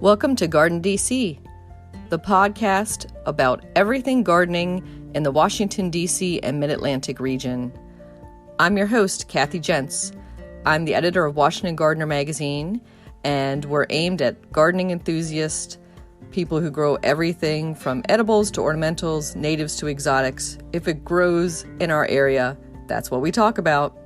Welcome to Garden DC, the podcast about everything gardening in the Washington, D.C. and Mid-Atlantic region. I'm your host, Kathy Jentz. I'm the editor of Washington Gardener magazine, and we're aimed at gardening enthusiasts, people who grow everything from edibles to ornamentals, natives to exotics. If it grows in our area, that's what we talk about.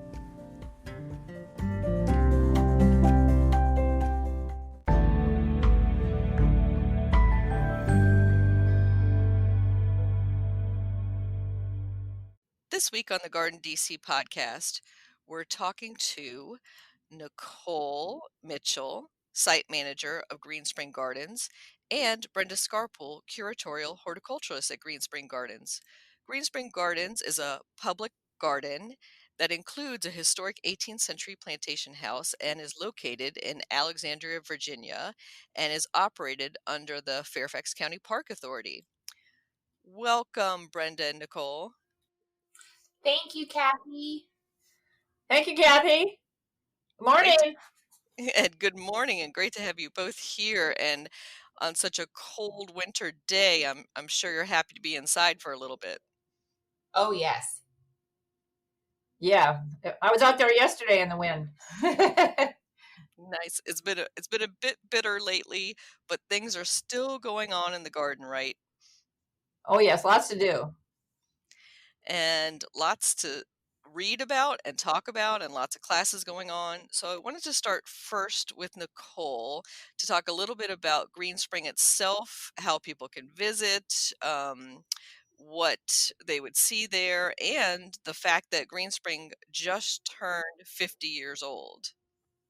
This week on the Garden DC podcast, we're talking to Nicole Mitchell, site manager of Green Spring Gardens, and Brenda Skarphol, curatorial horticulturalist at Green Spring Gardens. Green Spring Gardens is a public garden that includes a historic 18th century plantation house and is located in Alexandria, Virginia, and is operated under the Fairfax County Park Authority. Welcome, Brenda and Nicole. Thank you, Kathy. Thank you, Kathy. Good morning. And good morning, and great to have you both here. And on such a cold winter day, I'm sure you're happy to be inside for a little bit. Oh, yes. Yeah, I was out there yesterday in the wind. Nice. It's been a bit bitter lately, but things are still going on in the garden, right? Oh yes, lots to do. And lots to read about and talk about, and lots of classes going on. So I wanted to start first with Nicole to talk a little bit about Green Spring itself, how people can visit, what they would see there, and the fact that Green Spring just turned 50 years old.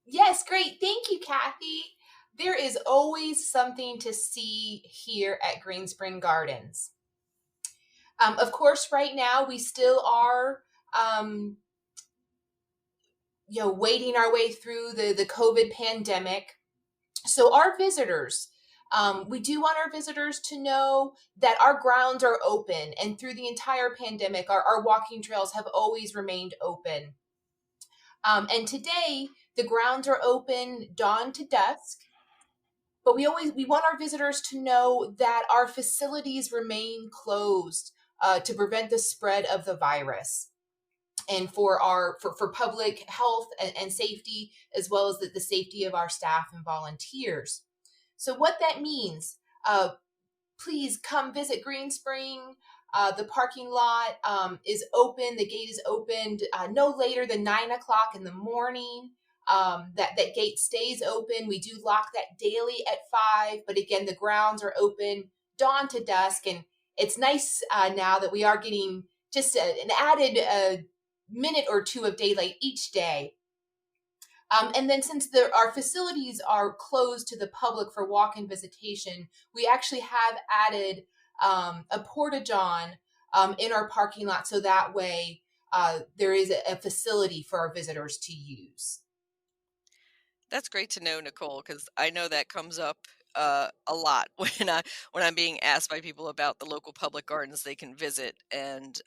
Yes, great. Thank you, Kathy. There is always something to see here at Green Spring Gardens. Of course, right now we still are, wading our way through the COVID pandemic. So our visitors, we do want our visitors to know that our grounds are open, and through the entire pandemic, our walking trails have always remained open. And today, the grounds are open dawn to dusk, but we want our visitors to know that our facilities remain closed to prevent the spread of the virus, and for public health and safety, as well as the safety of our staff and volunteers. So what that means, please come visit Green Spring. The parking lot is open. The gate is opened no later than 9 o'clock in the morning. That gate stays open. We do lock that daily at 5, but again, the grounds are open dawn to dusk. And it's nice now that we are getting just an added minute or two of daylight each day. And then since our facilities are closed to the public for walk-in visitation, we actually have added a porta-john in our parking lot, so that way there is a facility for our visitors to use. That's great to know, Nicole, because I know that comes up a lot when I'm being asked by people about the local public gardens they can visit, and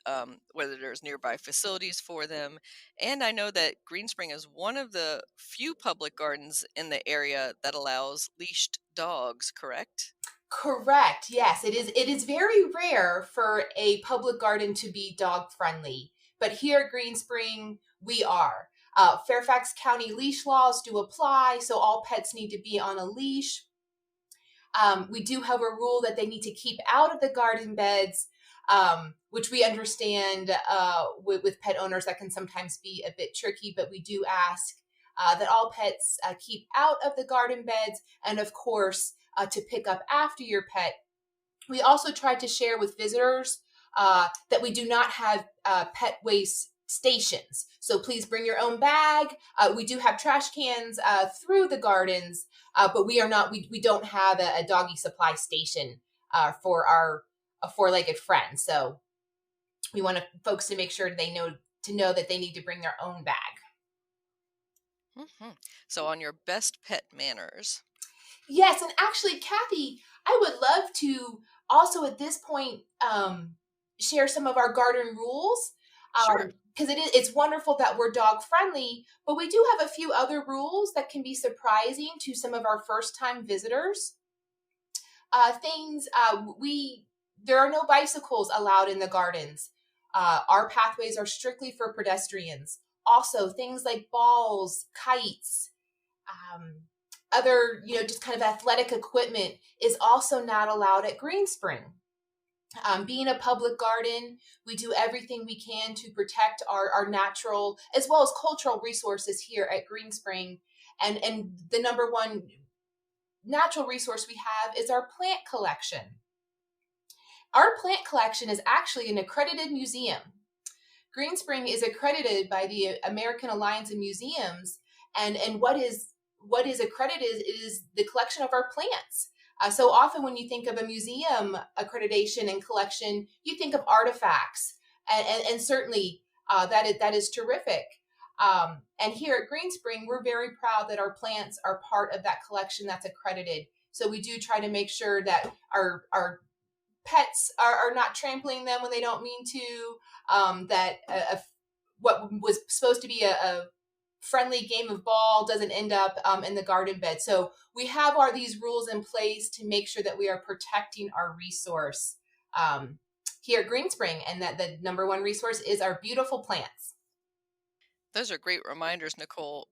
whether there's nearby facilities for them. And I know that Green Spring is one of the few public gardens in the area that allows leashed dogs, correct? Correct. Yes, it is. It is very rare for a public garden to be dog friendly, but here at Green Spring, we are. Fairfax County leash laws do apply, so all pets need to be on a leash. We do have a rule that they need to keep out of the garden beds, which we understand with pet owners that can sometimes be a bit tricky, but we do ask that all pets keep out of the garden beds, and of course, to pick up after your pet. We also try to share with visitors that we do not have pet waste stations. So please bring your own bag. We do have trash cans through the gardens, but we don't have a doggy supply station for our four-legged friends. So we want folks to make sure they know that they need to bring their own bag. Mm-hmm. So on your best pet manners. Yes, and actually, Kathy, I would love to also at this point share some of our garden rules. Sure. Because it's wonderful that we're dog friendly, but we do have a few other rules that can be surprising to some of our first time visitors. things, there are no bicycles allowed in the gardens. Our pathways are strictly for pedestrians. Also, things like balls, kites, other, just kind of athletic equipment is also not allowed at Greenspring. Being a public garden, we do everything we can to protect our natural as well as cultural resources here at Greenspring. And the number one natural resource we have is our plant collection. Our plant collection is actually an accredited museum. Greenspring is accredited by the American Alliance of Museums, and what is accredited is the collection of our plants. So often when you think of a museum accreditation and collection, you think of artifacts, and certainly that is terrific. And here at Greenspring, we're very proud that our plants are part of that collection that's accredited. So we do try to make sure that our pets are not trampling them when they don't mean to, that what was supposed to be a friendly game of ball doesn't end up in the garden bed. So we have these rules in place to make sure that we are protecting our resource here at Greenspring, and that the number one resource is our beautiful plants. Those are great reminders, Nicole,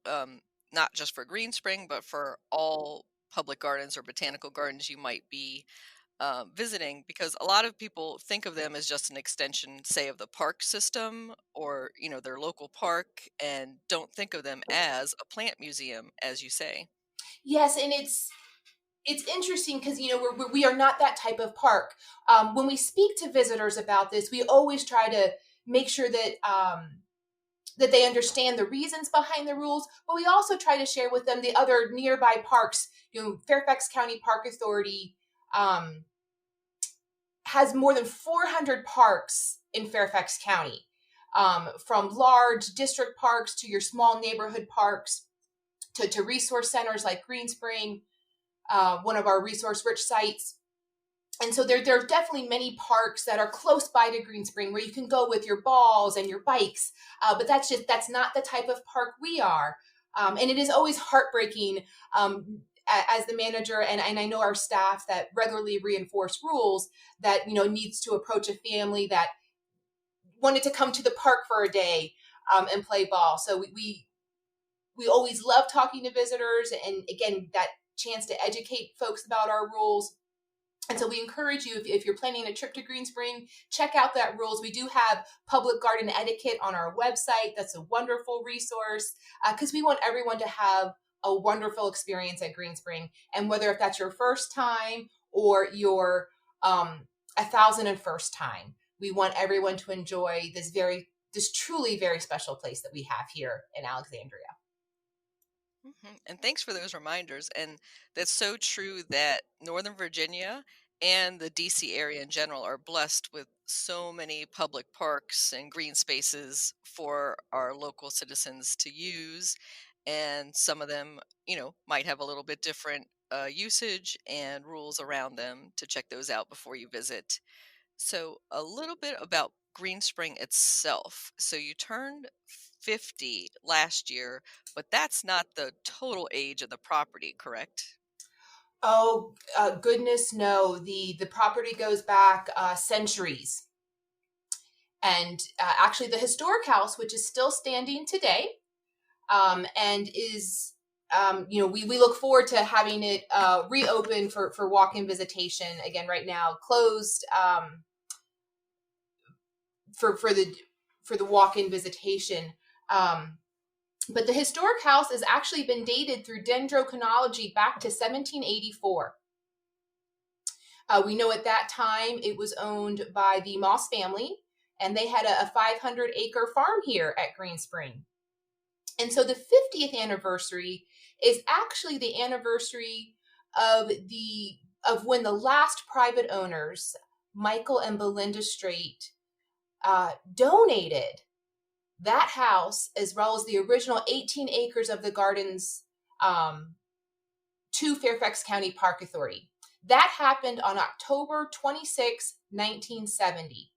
not just for Greenspring, but for all public gardens or botanical gardens you might be visiting, because a lot of people think of them as just an extension, say, of the park system or, their local park, and don't think of them as a plant museum, as you say. Yes, and it's interesting because we are not that type of park. When we speak to visitors about this, we always try to make sure that that they understand the reasons behind the rules, but we also try to share with them the other nearby parks. Fairfax County Park Authority has more than 400 parks in Fairfax County, from large district parks to your small neighborhood parks to resource centers like Greenspring, one of our resource-rich sites. And so there are definitely many parks that are close by to Greenspring where you can go with your balls and your bikes, but that's not the type of park we are. And it is always heartbreaking as the manager, and I know our staff that regularly reinforce rules, that needs to approach a family that wanted to come to the park for a day and play ball. So we always love talking to visitors, and again, that chance to educate folks about our rules. And so we encourage you, if you're planning a trip to Greenspring, check out that rules. We do have public garden etiquette on our website. That's a wonderful resource because we want everyone to have a wonderful experience at Greenspring. And whether if that's your first time or your 1,001st time, we want everyone to enjoy this truly very special place that we have here in Alexandria. And thanks for those reminders. And that's so true that Northern Virginia and the DC area in general are blessed with so many public parks and green spaces for our local citizens to use. And some of them, might have a little bit different usage and rules around them, to check those out before you visit. So, a little bit about Greenspring itself. So, you turned 50 last year, but that's not the total age of the property, correct? Oh, goodness, no. The property goes back centuries. And actually, the historic house, which is still standing today, and is, we look forward to having it reopen for walk-in visitation. Again, right now, closed for the walk-in visitation. But the historic house has actually been dated through dendrochronology back to 1784. We know at that time it was owned by the Moss family, and they had a 500-acre farm here at Greenspring. And so the 50th anniversary is actually the anniversary of when the last private owners, Michael and Belinda Straight, donated that house, as well as the original 18 acres of the gardens, to Fairfax County Park Authority. That happened on October 26, 1970.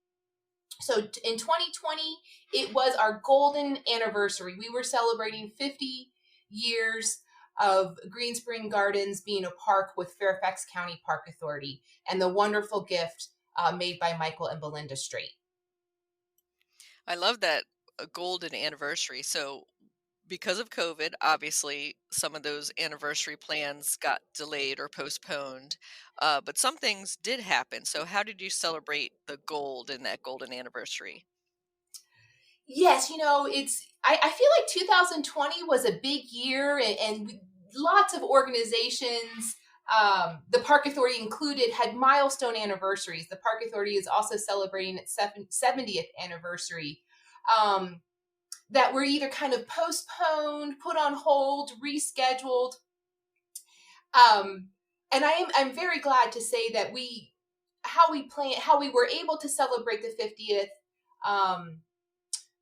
So in 2020, it was our golden anniversary. We were celebrating 50 years of Green Spring Gardens being a park with Fairfax County Park Authority, and the wonderful gift made by Michael and Belinda Strait. I love that golden anniversary. So, because of COVID, obviously, some of those anniversary plans got delayed or postponed, but some things did happen. So, how did you celebrate the gold in that golden anniversary? Yes, I feel like 2020 was a big year, and lots of organizations, the Park Authority included, had milestone anniversaries. The Park Authority is also celebrating its 70th anniversary, that were either kind of postponed, put on hold, rescheduled. And I'm very glad to say that how we were able to celebrate the 50th.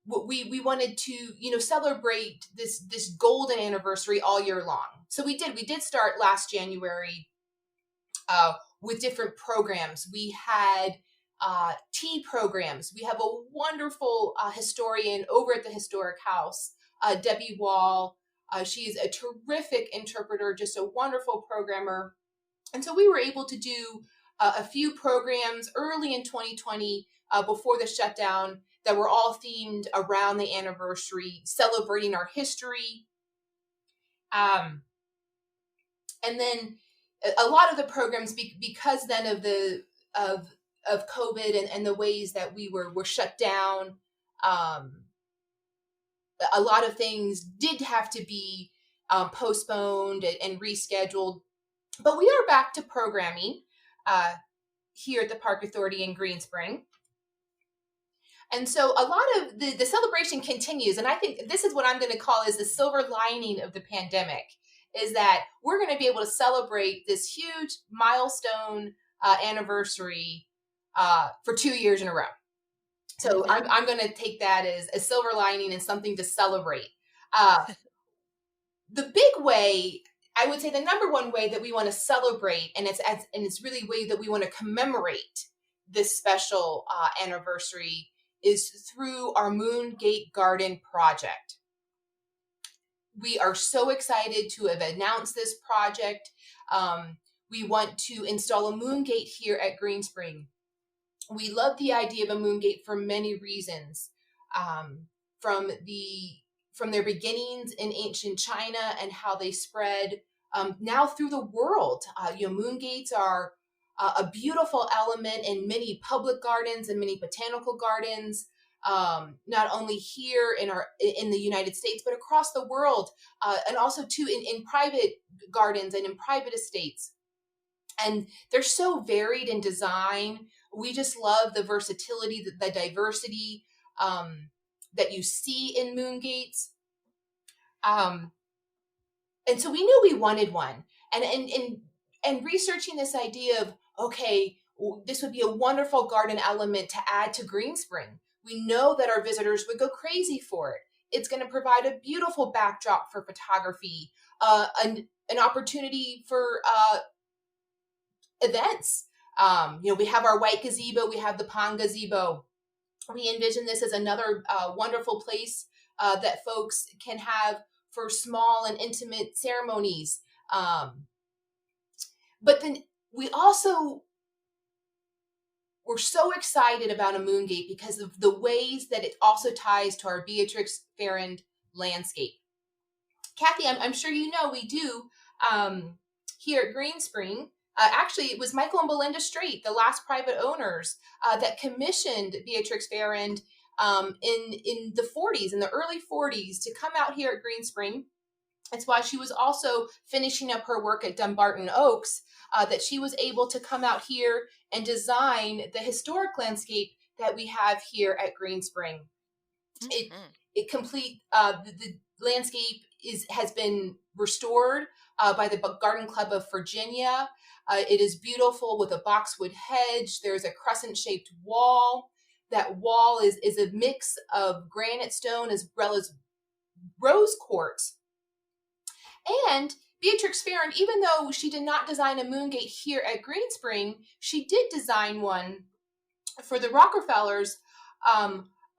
We wanted to celebrate this golden anniversary all year long. So we did start last January with different programs. We had tea programs. We have a wonderful historian over at the Historic House, Debbie Wall. She's a terrific interpreter, just a wonderful programmer. And so we were able to do a few programs early in 2020 before the shutdown that were all themed around the anniversary, celebrating our history. And then a lot of the programs, because then of COVID and the ways that we were shut down, a lot of things did have to be postponed and rescheduled. But we are back to programming here at the Park Authority in Green Spring. And so a lot of the celebration continues. And I think this is what I'm going to call is the silver lining of the pandemic, is that we're going to be able to celebrate this huge milestone anniversary for 2 years in a row. So I'm going to take that as a silver lining and something to celebrate. The big way, I would say the number one way that we want to celebrate, and it's really a way that we want to commemorate this special anniversary, is through our Moongate Garden project. We are so excited to have announced this project. We want to install a moongate here at Green Spring. We love the idea of a moongate for many reasons. From their beginnings in ancient China and how they spread now through the world. Moongates are a beautiful element in many public gardens and many botanical gardens, not only here in the United States, but across the world, and also too in private gardens and in private estates. And they're so varied in design. We just love the versatility, the diversity that you see in moongates. And so we knew we wanted one. And researching this idea of, okay, this would be a wonderful garden element to add to Green Spring. We know that our visitors would go crazy for it. It's going to provide a beautiful backdrop for photography, an opportunity for events. We have our white gazebo, we have the pond gazebo. We envision this as another wonderful place that folks can have for small and intimate ceremonies. But then we're so excited about a moongate because of the ways that it also ties to our Beatrix Farrand landscape. Kathy, I'm sure you know we do here at Green Spring. Actually, it was Michael and Belinda Strait, the last private owners, that commissioned Beatrix Farrand in the 40s, in the early 40s, to come out here at Green Spring. It's why she was also finishing up her work at Dumbarton Oaks, that she was able to come out here and design the historic landscape that we have here at Green Spring. Mm-hmm. The landscape has been restored by the Garden Club of Virginia. It is beautiful with a boxwood hedge. There's a crescent-shaped wall. That wall is a mix of granite stone as well as rose quartz. And Beatrix Farrand, even though she did not design a moongate here at Green Spring, she did design one for the Rockefellers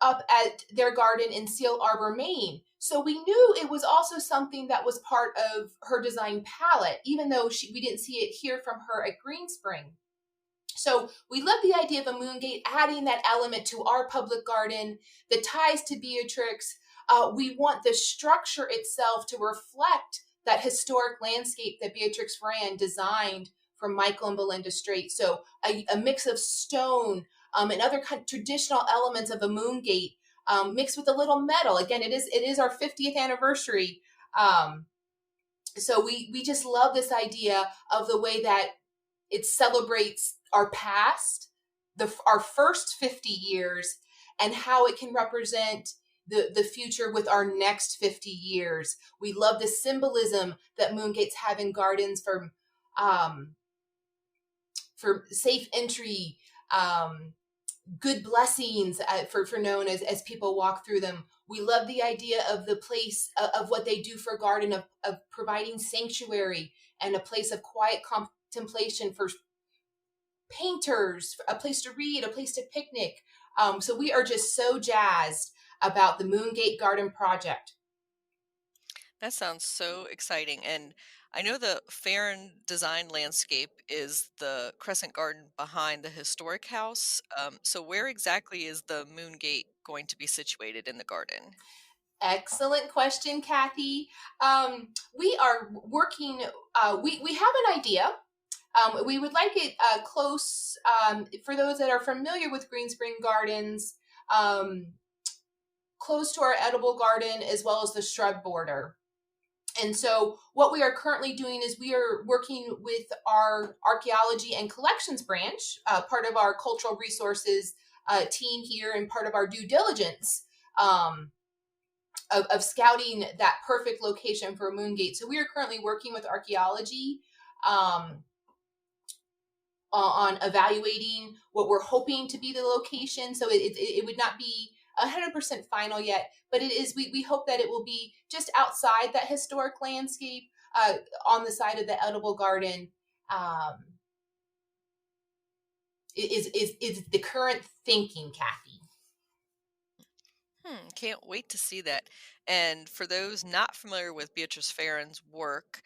up at their garden in Seal Arbor, Maine. So we knew it was also something that was part of her design palette, even though we didn't see it here from her at Greenspring. So we love the idea of a moon gate, adding that element to our public garden, the ties to Beatrix. We want the structure itself to reflect that historic landscape that Beatrix Ferran designed for Michael and Belinda Straight. So a mix of stone and other kind of traditional elements of a moon gate mixed with a little metal. Again, it is our 50th anniversary. So we just love this idea of the way that it celebrates our past, our first 50 years, and how it can represent the future with our next 50 years. We love the symbolism that moon gates have in gardens for safe entry, good blessings for known as people walk through them. We love the idea of the place of what they do for a garden of providing sanctuary and a place of quiet contemplation for painters, a place to read, a place to picnic. So we are just so jazzed about the Moongate Garden project. That sounds so exciting. And I know the Farron design landscape is the Crescent Garden behind the historic house. So where exactly is the Moongate going to be situated in the garden? Excellent question, Kathy. We are working, we have an idea. We would like it close, for those that are familiar with Greenspring Gardens, close to our edible garden as well as the shrub border. And so what we are currently doing is we are working with our archaeology and collections branch, part of our cultural resources team here and part of our due diligence of scouting that perfect location for a Moongate. So we are currently working with archaeology on evaluating what we're hoping to be the location. So it would not be 100% final yet, but it is. We hope that it will be just outside that historic landscape, on the side of the edible garden. Is the current thinking, Kathy? Can't wait to see that. And for those not familiar with Beatrice Farron's work,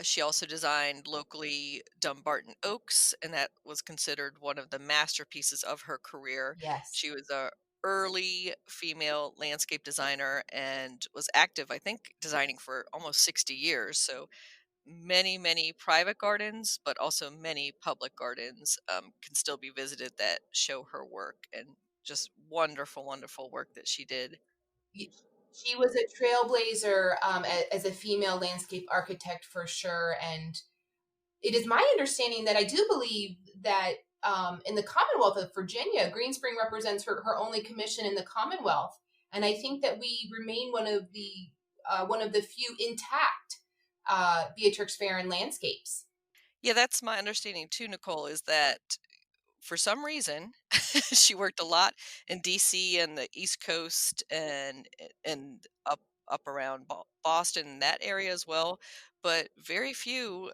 she also designed locally Dumbarton Oaks, and that was considered one of the masterpieces of her career. Yes. She was a early female landscape designer and was active, I think, designing for almost 60 years. So many, many private gardens, but also many public gardens can still be visited that show her work, and just wonderful, wonderful work that she did. She was a trailblazer as a female landscape architect for sure. And it is my understanding that I do believe that in the Commonwealth of Virginia, Greenspring represents her only commission in the Commonwealth. And I think that we remain one of the few intact Beatrix Farron landscapes. Yeah, that's my understanding too, Nicole, is that for some reason she worked a lot in DC and the East Coast and up around Boston and that area as well, but very few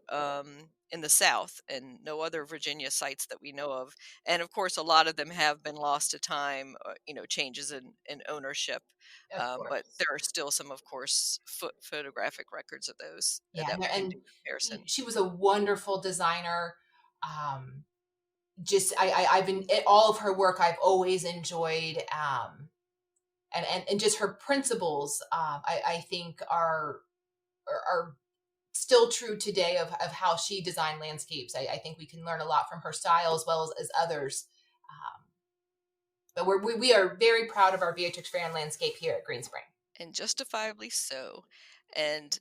in the South, and no other Virginia sites that we know of. And of course, a lot of them have been lost to time, changes in ownership. Of But course. there are still some, of course, photographic records of those Yeah, that we can and do comparison. she was a wonderful designer. Just I've been all of her work I've always enjoyed, and just her principles I think are still true today of how she designed landscapes. I think we can learn a lot from her style as well as others. But we are very proud of our Beatrix Farron landscape here at Greenspring. And justifiably so. And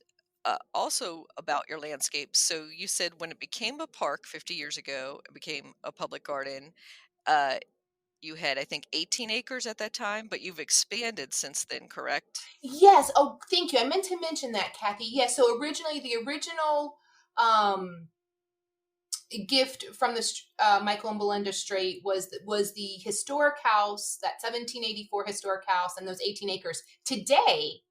also about your landscape. So you said when it became a park 50 years ago, it became a public garden. Uh, you had, I think, 18 acres at that time, but you've expanded since then, correct? Yes. Oh, thank you. I meant to mention that, Kathy. Yes. So originally, the original um, gift from the Michael and Belinda Straight was the historic house, that 1784 historic house, and those 18 acres. Today,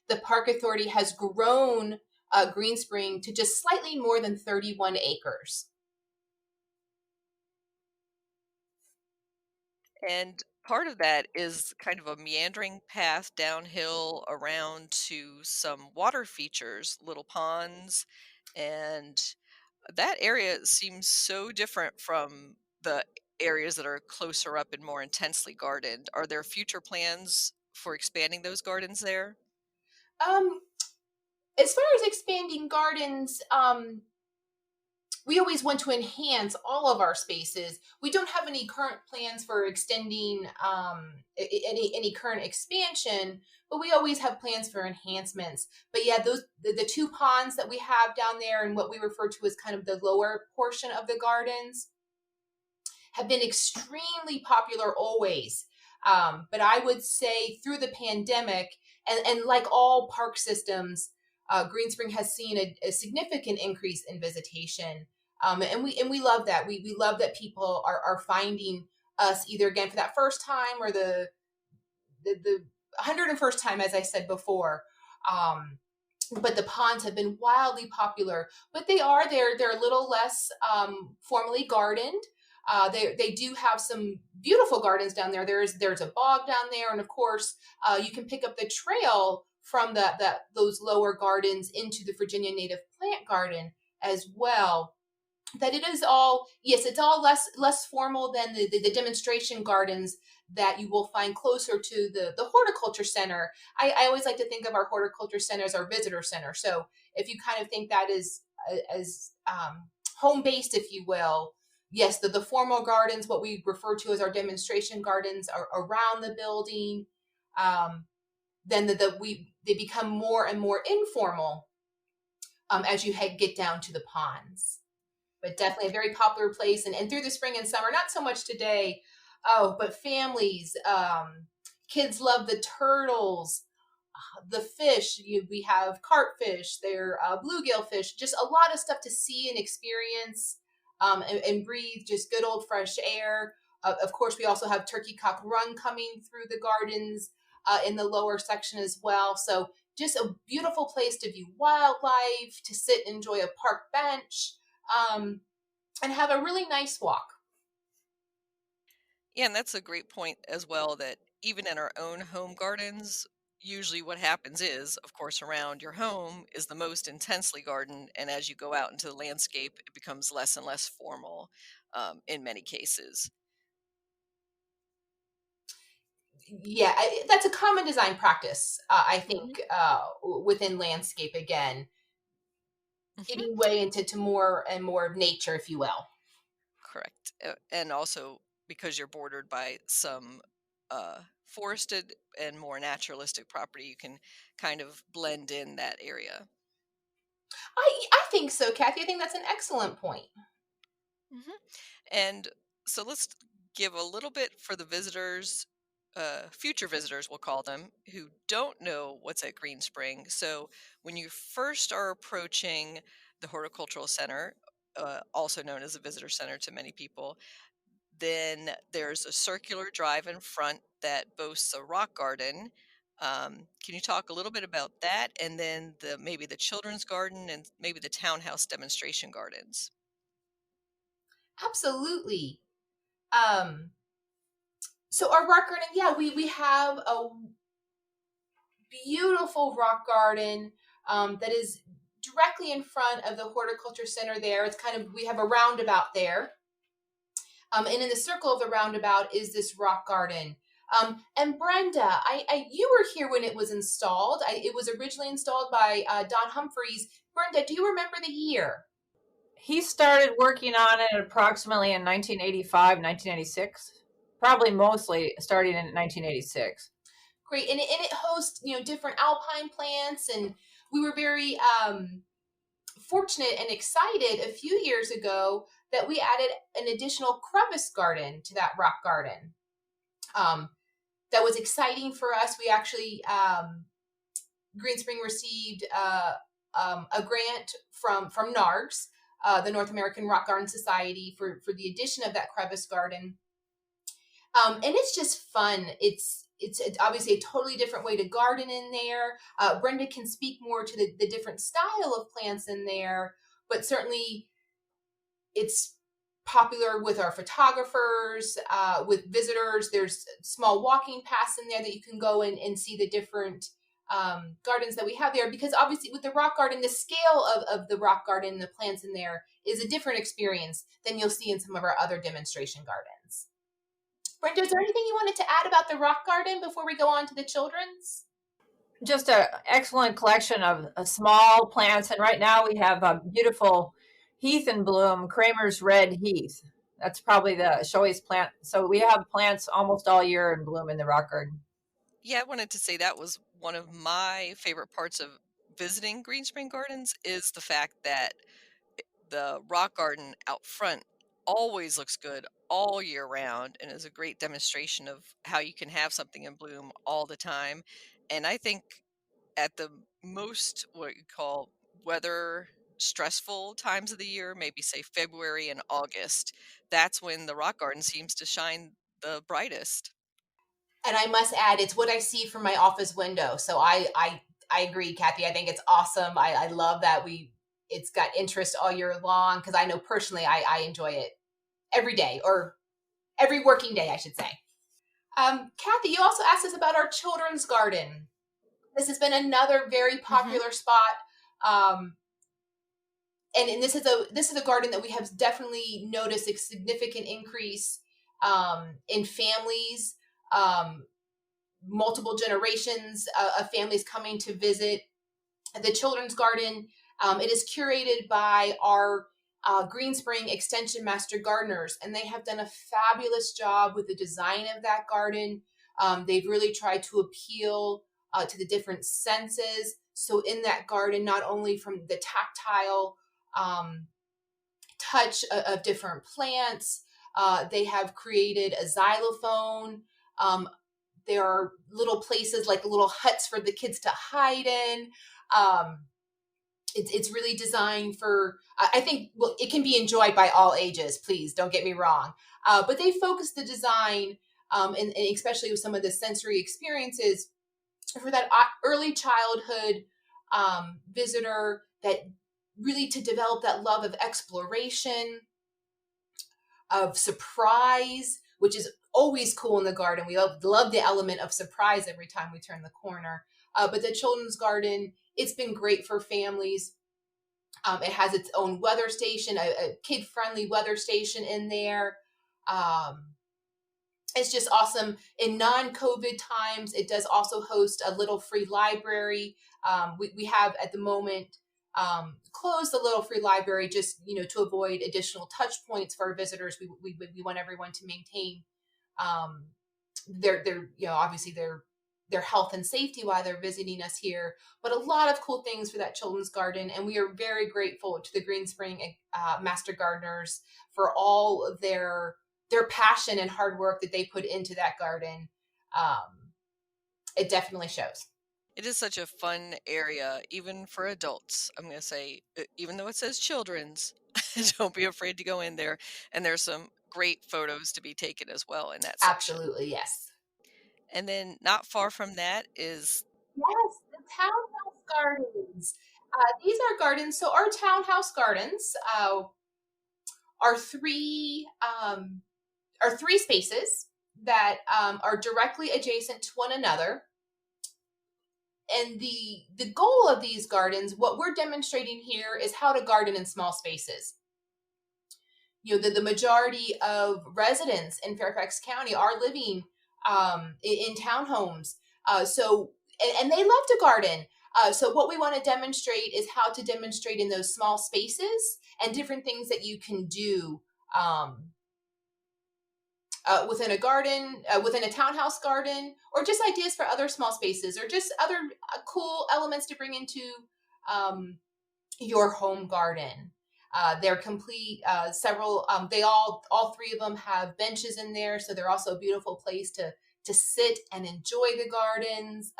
the Park Authority has grown Greenspring to just slightly more than 31 acres. And part of that is kind of a meandering path downhill around to some water features, little ponds, and that area seems so different from the areas that are closer up and more intensely gardened. Are there future plans for expanding those gardens there? Um, as far as expanding gardens, we always want to enhance all of our spaces. We don't have any current plans for extending any current expansion, but we always have plans for enhancements. But yeah, those the two ponds that we have down there and what we refer to as kind of the lower portion of the gardens have been extremely popular always. But I would say through the pandemic, and like all park systems, Green Spring has seen a significant increase in visitation. And we love that. We love that people are finding us either again for that first time or the 101st time, as I said before. But the ponds have been wildly popular. But they're a little less formally gardened. They do have some beautiful gardens down there. There's a bog down there, and of course, you can pick up the trail from those lower gardens into the Virginia Native Plant Garden as well. That it is all, yes, it's all less formal than the demonstration gardens that you will find closer to the horticulture center. I always like to think of our horticulture center as our visitor center. So if you kind of think that is as home based, if you will, yes, the formal gardens, what we refer to as our demonstration gardens, are around the building. Then they become more and more informal as you get down to the ponds. But definitely a very popular place. And through the spring and summer, not so much today. Oh, but families, kids love the turtles, the fish. We have carpfish, there bluegill fish, just a lot of stuff to see and experience, and breathe just good old fresh air. Of course, we also have Turkey Cock Run coming through the gardens in the lower section as well. So just a beautiful place to view wildlife, to sit and enjoy a park bench, and have a really nice walk. Yeah, and that's a great point as well that even in our own home gardens, usually what happens is, of course, around your home is the most intensely gardened, and as you go out into the landscape, it becomes less and less formal in many cases. Yeah, that's a common design practice, I Hmm. think, within landscape again, Hmm. getting way into more and more of nature, if you will. Correct. And also because you're bordered by some forested and more naturalistic property, you can kind of blend in that area. I think so, Kathy. I think that's an excellent point. Hmm. And so let's give a little bit for the visitors, future visitors, we'll call them, who don't know what's at Green Spring. So when you first are approaching the Horticultural Center, also known as a visitor center to many people, then there's a circular drive in front that boasts a rock garden. Can you talk a little bit about that, and then maybe the children's garden and maybe the townhouse demonstration gardens? Absolutely. Um, so our rock garden, yeah, we have a beautiful rock garden that is directly in front of the horticulture center. There, it's kind of, we have a roundabout there. And in the circle of the roundabout is this rock garden. And Brenda, you were here when it was installed. It was originally installed by Don Humphreys. Brenda, do you remember the year? He started working on it approximately in 1985, 1986. Probably mostly starting in 1986. Great, and it hosts different alpine plants, and we were very fortunate and excited a few years ago that we added an additional crevice garden to that rock garden. Um, that was exciting for us. We actually Green Spring received a grant from NARGS, the North American Rock Garden Society, for the addition of that crevice garden. And it's just fun. It's obviously a totally different way to garden in there. Brenda can speak more to the different style of plants in there, but certainly it's popular with our photographers, with visitors. There's small walking paths in there that you can go in and see the different gardens that we have there, because obviously with the rock garden, the scale of the rock garden, the plants in there is a different experience than you'll see in some of our other demonstration gardens. Brenda, is there anything you wanted to add about the rock garden before we go on to the children's? Just an excellent collection of small plants. And right now we have a beautiful heath in bloom, Kramer's red heath. That's probably the showiest plant. So we have plants almost all year in bloom in the rock garden. Yeah, I wanted to say that was one of my favorite parts of visiting Green Spring Gardens is the fact that the rock garden out front always looks good all year round and is a great demonstration of how you can have something in bloom all the time. And I think at the most what you call weather stressful times of the year, maybe say February and August, that's when the rock garden seems to shine the brightest. And I must add, it's what I see from my office window. So I agree, Kathy. I think it's awesome. I love that it's got interest all year long, because I know personally I enjoy it every day, or every working day, I should say. Kathy, you also asked us about our children's garden. This has been another very popular spot. And this is a garden that we have definitely noticed a significant increase in families, multiple generations of families coming to visit the children's garden. It is curated by our Green Spring Extension Master Gardeners, and they have done a fabulous job with the design of that garden. They've really tried to appeal to the different senses. So in that garden, not only from the tactile touch of different plants, they have created a xylophone. There are little places like little huts for the kids to hide in. It's really designed for, I think, well, it can be enjoyed by all ages, please don't get me wrong. But they focus the design, and especially with some of the sensory experiences, for that early childhood visitor, that really to develop that love of exploration, of surprise, which is always cool in the garden. We love the element of surprise every time we turn the corner. But the children's garden, it's been great for families. It has its own weather station, a kid-friendly weather station in there. It's just awesome. In non-COVID times, it does also host a little free library. We have at the moment closed the little free library, just to avoid additional touch points for our visitors. We want everyone to maintain their obviously their health and safety while they're visiting us here. But a lot of cool things for that children's garden, and we are very grateful to the Green Spring Master Gardeners for all of their passion and hard work that they put into that garden. It definitely shows. It is such a fun area, even for adults. I'm going to say, even though it says children's, don't be afraid to go in there. And there's some great photos to be taken as well in that section. Absolutely, yes. And then not far from that is... Yes, the townhouse gardens. These are gardens. So our townhouse gardens are three spaces that are directly adjacent to one another. And the goal of these gardens, what we're demonstrating here, is how to garden in small spaces. The majority of residents in Fairfax County are living in townhomes. And they love to garden. So what we want to demonstrate is how to demonstrate in those small spaces and different things that you can do within a garden, within a townhouse garden, or just ideas for other small spaces, or just other cool elements to bring into your home garden. They're complete, several, they all three of them have benches in there. So they're also a beautiful place to sit and enjoy the gardens,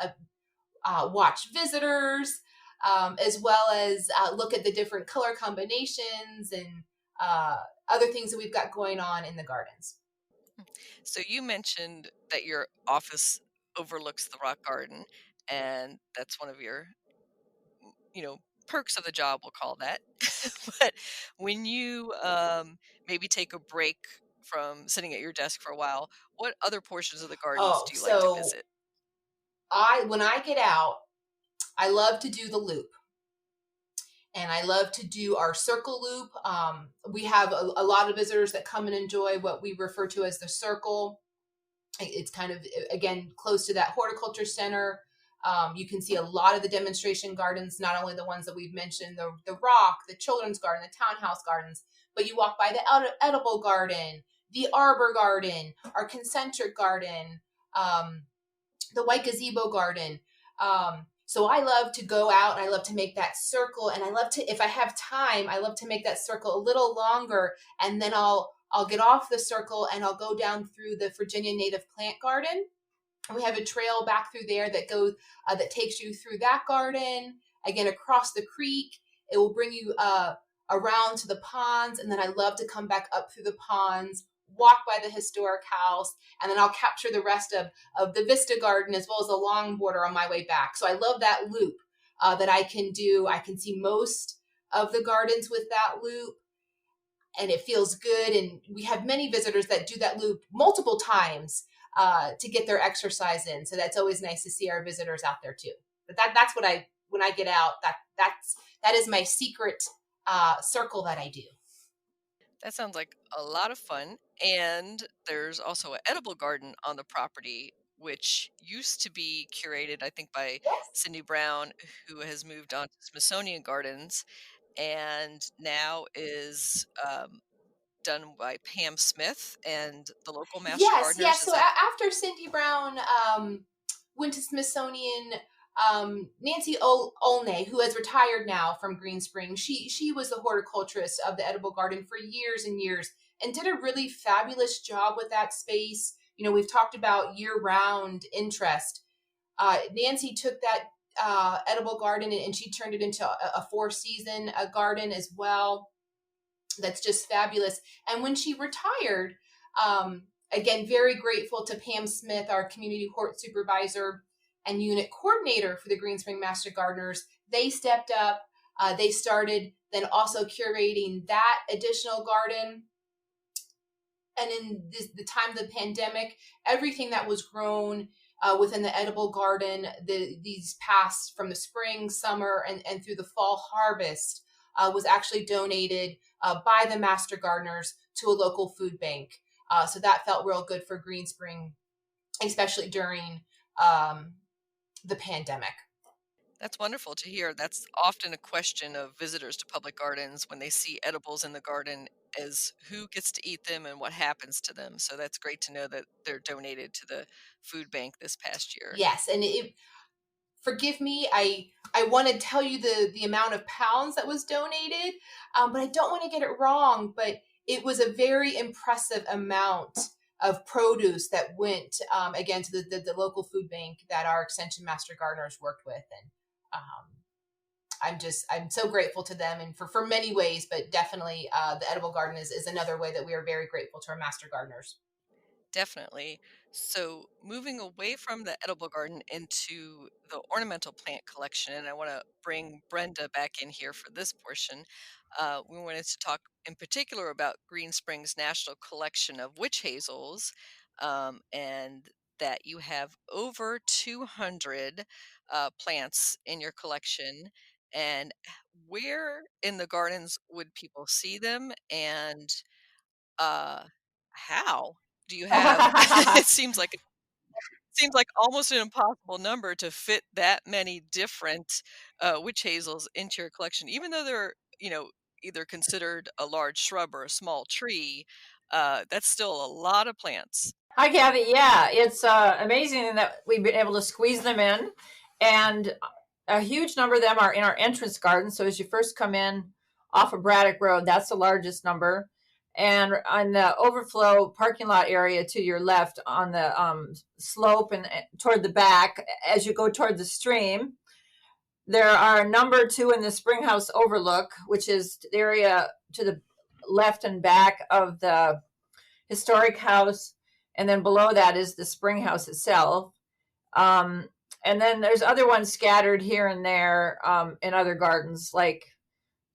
watch visitors, as well as look at the different color combinations and other things that we've got going on in the gardens. So you mentioned that your office overlooks the rock garden, and that's one of your, perks of the job, we'll call that. But when you maybe take a break from sitting at your desk for a while, what other portions of the gardens Oh, do you like to so visit? when I get out, I love to do the loop. And I love to do our circle loop. We have a lot of visitors that come and enjoy what we refer to as the circle. It's kind of, again, close to that horticulture center. You can see a lot of the demonstration gardens, not only the ones that we've mentioned, the rock, the children's garden, the townhouse gardens, but you walk by the edible garden, the arbor garden, our concentric garden, um, the white gazebo garden. So I love to go out and I love to make that circle. And I love to, if I have time, I love to make that circle a little longer. And then I'll get off the circle and I'll go down through the Virginia Native Plant Garden. We have a trail back through there that goes that takes you through that garden, again across the creek. It will bring you around to the ponds, and then I love to come back up through the ponds, walk by the historic house, and then I'll capture the rest of the Vista Garden as well as the long border on my way back. So I love that loop that I can do. I can see most of the gardens with that loop, and it feels good. And we have many visitors that do that loop multiple times to get their exercise in. So that's always nice to see our visitors out there too. But that's what when I get out, that is my secret circle that I do. That sounds like a lot of fun. And there's also an edible garden on the property, which used to be curated, I think, by Yes. Cindy Brown, who has moved on to Smithsonian Gardens, and now is done by Pam Smith and the local master Yes, gardeners. yes. Is So that after Cindy Brown went to Smithsonian, Nancy Olney, who has retired now from Green Springs, she was the horticulturist of the edible garden for years and years, and did a really fabulous job with that space. You know, we've talked about year-round interest. Nancy took that edible garden and she turned it into a four-season garden as well. That's just fabulous. And when she retired, again, very grateful to Pam Smith, our community hort supervisor and unit coordinator for the Green Spring Master Gardeners. They stepped up. They started then also curating that additional garden. And in the time of the pandemic, everything that was grown within the edible garden, these past from the spring, summer, and through the fall harvest was actually donated by the master gardeners to a local food bank. So that felt real good for Green Spring, especially during the pandemic. That's wonderful to hear. That's often a question of visitors to public gardens when they see edibles in the garden is who gets to eat them and what happens to them. So that's great to know that they're donated to the food bank this past year. Yes, and forgive me, I want to tell you the amount of pounds that was donated, but I don't want to get it wrong. But it was a very impressive amount of produce that went again to the local food bank that our extension master gardeners worked with, and I'm so grateful to them, and for many ways, but definitely the edible garden is another way that we are very grateful to our master gardeners. Definitely. So, moving away from the edible garden into the ornamental plant collection, and I want to bring Brenda back in here for this portion. We wanted to talk in particular about Green Springs National Collection of Witch Hazels, and that you have over 200 plants in your collection. And where in the gardens would people see them? And uh, how do you have it seems like almost an impossible number to fit that many different, witch hazels into your collection, even though they're, either considered a large shrub or a small tree, that's still a lot of plants. Hi, Kathy. Yeah, it's amazing that we've been able to squeeze them in. And a huge number of them are in our entrance garden. So as you first come in off of Braddock Road, that's the largest number. And on the overflow parking lot area to your left on the slope and toward the back, as you go toward the stream, there are number two in the Springhouse Overlook, which is the area to the left and back of the historic house. And then below that is the Springhouse itself. And then there's other ones scattered here and there in other gardens, like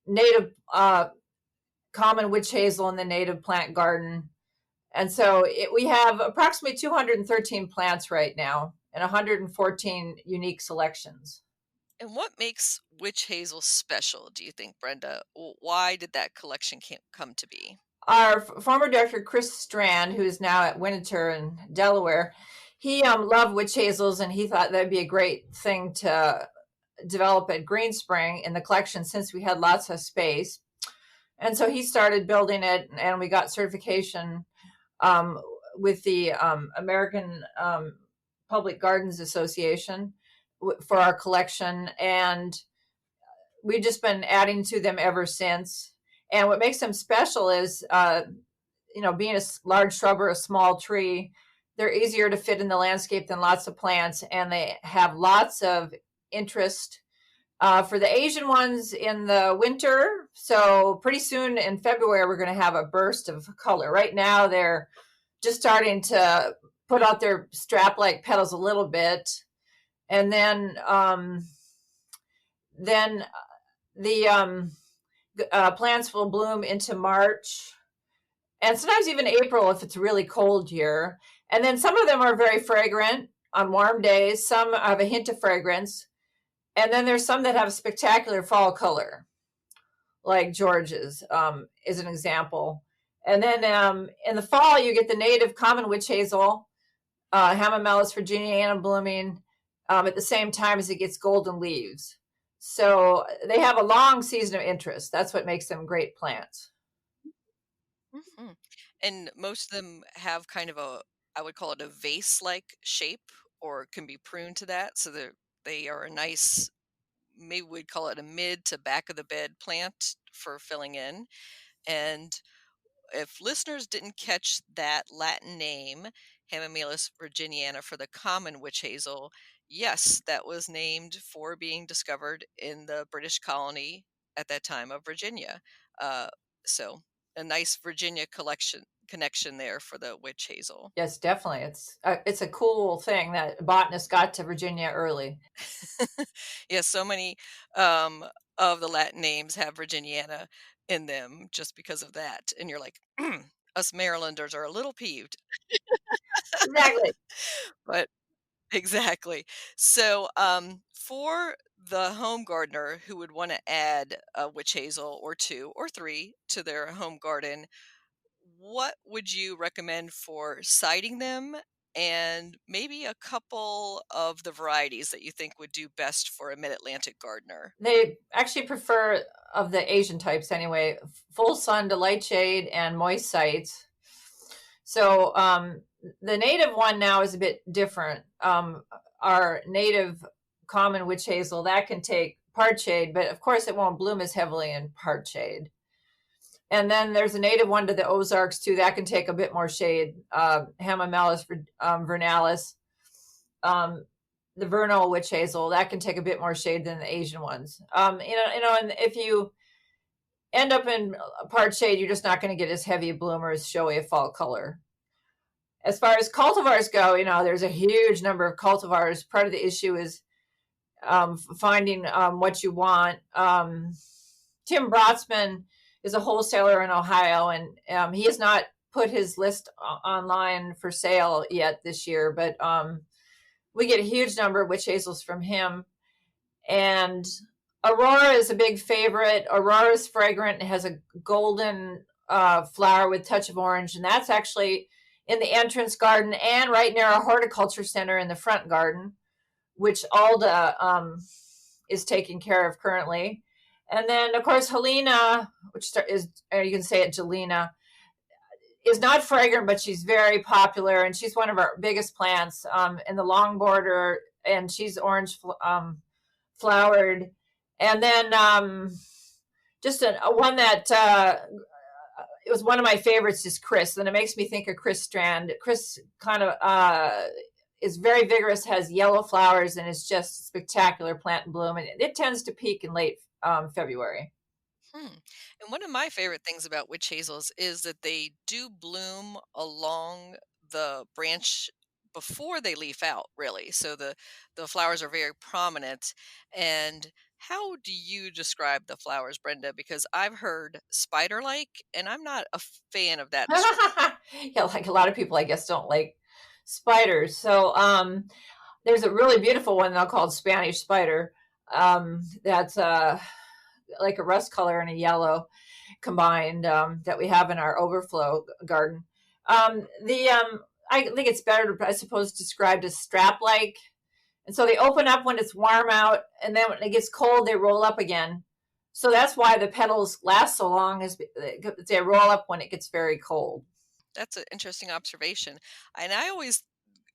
native common witch hazel in the native plant garden. And so we have approximately 213 plants right now and 114 unique selections. And what makes Witch Hazel special, do you think, Brenda? Why did that collection come to be? Our former director, Chris Strand, who is now at Winter in Delaware, he loved witch hazels, and he thought that'd be a great thing to develop at Greenspring in the collection since we had lots of space. And so he started building it, and we got certification with the American Public Gardens Association for our collection, and we've just been adding to them ever since. And what makes them special is, being a large shrub or a small tree, they're easier to fit in the landscape than lots of plants, and they have lots of interest. For the Asian ones in the winter, so pretty soon in February, we're going to have a burst of color. Right now, they're just starting to put out their strap-like petals a little bit, and then the plants will bloom into March, and sometimes even April if it's a really cold year. And then some of them are very fragrant on warm days. Some have a hint of fragrance. And then there's some that have spectacular fall color, like George's is an example. And then in the fall, you get the native common witch hazel, Hamamelis virginiana blooming at the same time as it gets golden leaves. So they have a long season of interest. That's what makes them great plants. Mm-hmm. And most of them have kind of I would call it a vase-like shape, or can be pruned to that. So they are a nice, maybe we'd call it a mid to back of the bed plant for filling in. And if listeners didn't catch that Latin name, Hamamelis virginiana, for the common witch hazel, yes, that was named for being discovered in the British colony at that time of Virginia. So a nice Virginia connection there for the witch hazel. Yes, definitely. It's a cool thing that botanists got to Virginia early. Yeah, so many of the Latin names have Virginiana in them just because of that. And you're like, us Marylanders are a little peeved. Exactly. But exactly. So, for the home gardener who would want to add a witch hazel or two or three to their home garden, what would you recommend for siting them? And maybe a couple of the varieties that you think would do best for a mid-Atlantic gardener. They actually prefer, of the Asian types anyway, full sun to light shade and moist sites. So the native one now is a bit different. Our native common witch hazel, that can take part shade, but of course it won't bloom as heavily in part shade. And then there's a native one to the Ozarks too, that can take a bit more shade. Hamamelis vernalis, the vernal witch hazel, that can take a bit more shade than the Asian ones. And if you end up in part shade, you're just not going to get as heavy a bloom or as showy a fall color. As far as cultivars go, there's a huge number of cultivars. Part of the issue is finding what you want. Tim Brotzman is a wholesaler in Ohio, and he has not put his list online for sale yet this year, but we get a huge number of witch hazels from him. And Aurora is a big favorite. Aurora is fragrant. It has a golden flower with touch of orange, and that's actually in the entrance garden and right near our horticulture center in the front garden, which Alda is taking care of currently. And then, of course, Helena, which is, or you can say it, Jelena, is not fragrant, but she's very popular, and she's one of our biggest plants in the long border, and she's orange flowered. And then just a one that it was one of my favorites is Chris, and it makes me think of Chris Strand. Chris kind of is very vigorous, has yellow flowers, and it's just a spectacular plant and bloom, and it tends to peak in late February. And one of my favorite things about witch hazels is that they do bloom along the branch before they leaf out, really. So the flowers are very prominent, and How do you describe the flowers, Brenda? Because I've heard spider-like, and I'm not a fan of that description. Yeah, like a lot of people, I guess, don't like spiders. So there's a really beautiful one though called Spanish spider. That's like a rust color and a yellow combined that we have in our overflow garden. I think it's better, I suppose, described as strap-like. And so they open up when it's warm out, and then when it gets cold, they roll up again. So that's why the petals last so long, is they roll up when it gets very cold. That's an interesting observation. And I always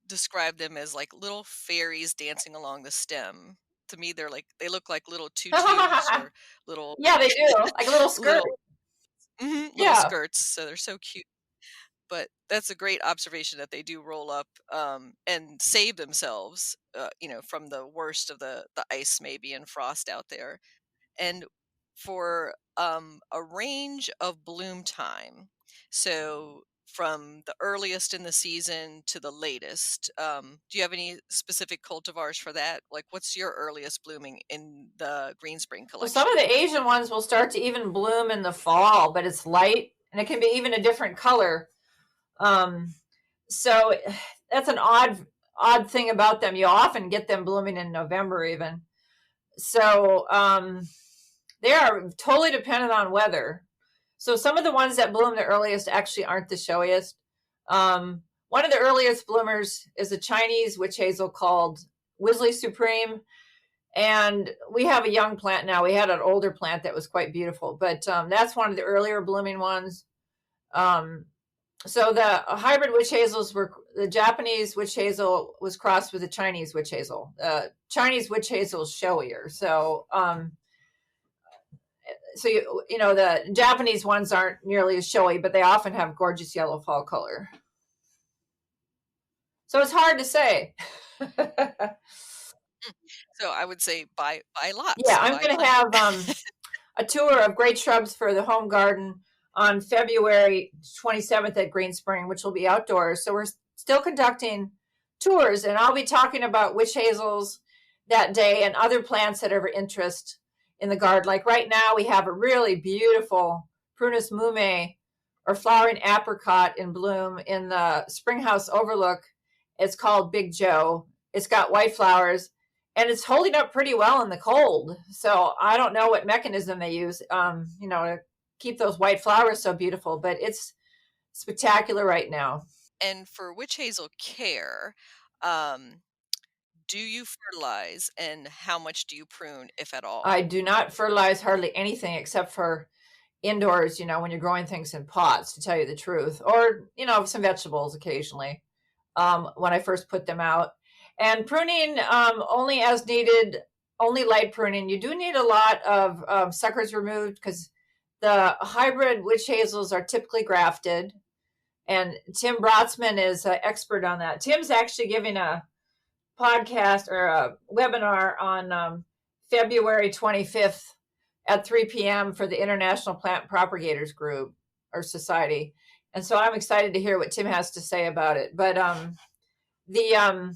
describe them as like little fairies dancing along the stem. To me, they look like little tutus or little Yeah, they do, like a little skirt. little little Yeah. skirts. So they're so cute. But that's a great observation that they do roll up and save themselves, from the worst of the ice maybe and frost out there. And for a range of bloom time, so from the earliest in the season to the latest, do you have any specific cultivars for that? Like, what's your earliest blooming in the Green Spring Well, some of collection? the Asian ones will start to even bloom in the fall, but it's light and it can be even a different color. Um, so that's an odd thing about them. You often get them blooming in November even. So they are totally dependent on weather. So some of the ones that bloom the earliest actually aren't the showiest. One of the earliest bloomers is a Chinese witch hazel called Wisley Supreme. And we have a young plant now. We had an older plant that was quite beautiful, but that's one of the earlier blooming ones. Um, so the hybrid witch hazels were, the Japanese witch hazel was crossed with the Chinese witch hazel. Chinese witch hazel is showier. So the Japanese ones aren't nearly as showy, but they often have gorgeous yellow fall color. So it's hard to say. So I would say buy Yeah, lots, I'm buy going to plenty. have a tour of great shrubs for the home garden on February 27th at Green Spring, which will be outdoors. So we're still conducting tours, and I'll be talking about witch hazels that day and other plants that are of interest in the garden. Like right now, we have a really beautiful Prunus mume or flowering apricot in bloom in the Springhouse Overlook. It's called Big Joe. It's got white flowers and it's holding up pretty well in the cold. So I don't know what mechanism they use, to keep those white flowers so beautiful, but it's spectacular right now. And for witch hazel care, um, do you fertilize and how much do you prune, if at all? I do not fertilize hardly anything except for indoors, when you're growing things in pots, to tell you the truth, or, some vegetables occasionally when I first put them out. And pruning only as needed, only light pruning. You do need a lot of suckers removed because the hybrid witch hazels are typically grafted. And Tim Brotzman is an expert on that. Tim's actually giving a podcast or a webinar on February 25th at 3 p.m. for the International Plant Propagators Group or Society. And so I'm excited to hear what Tim has to say about it. But the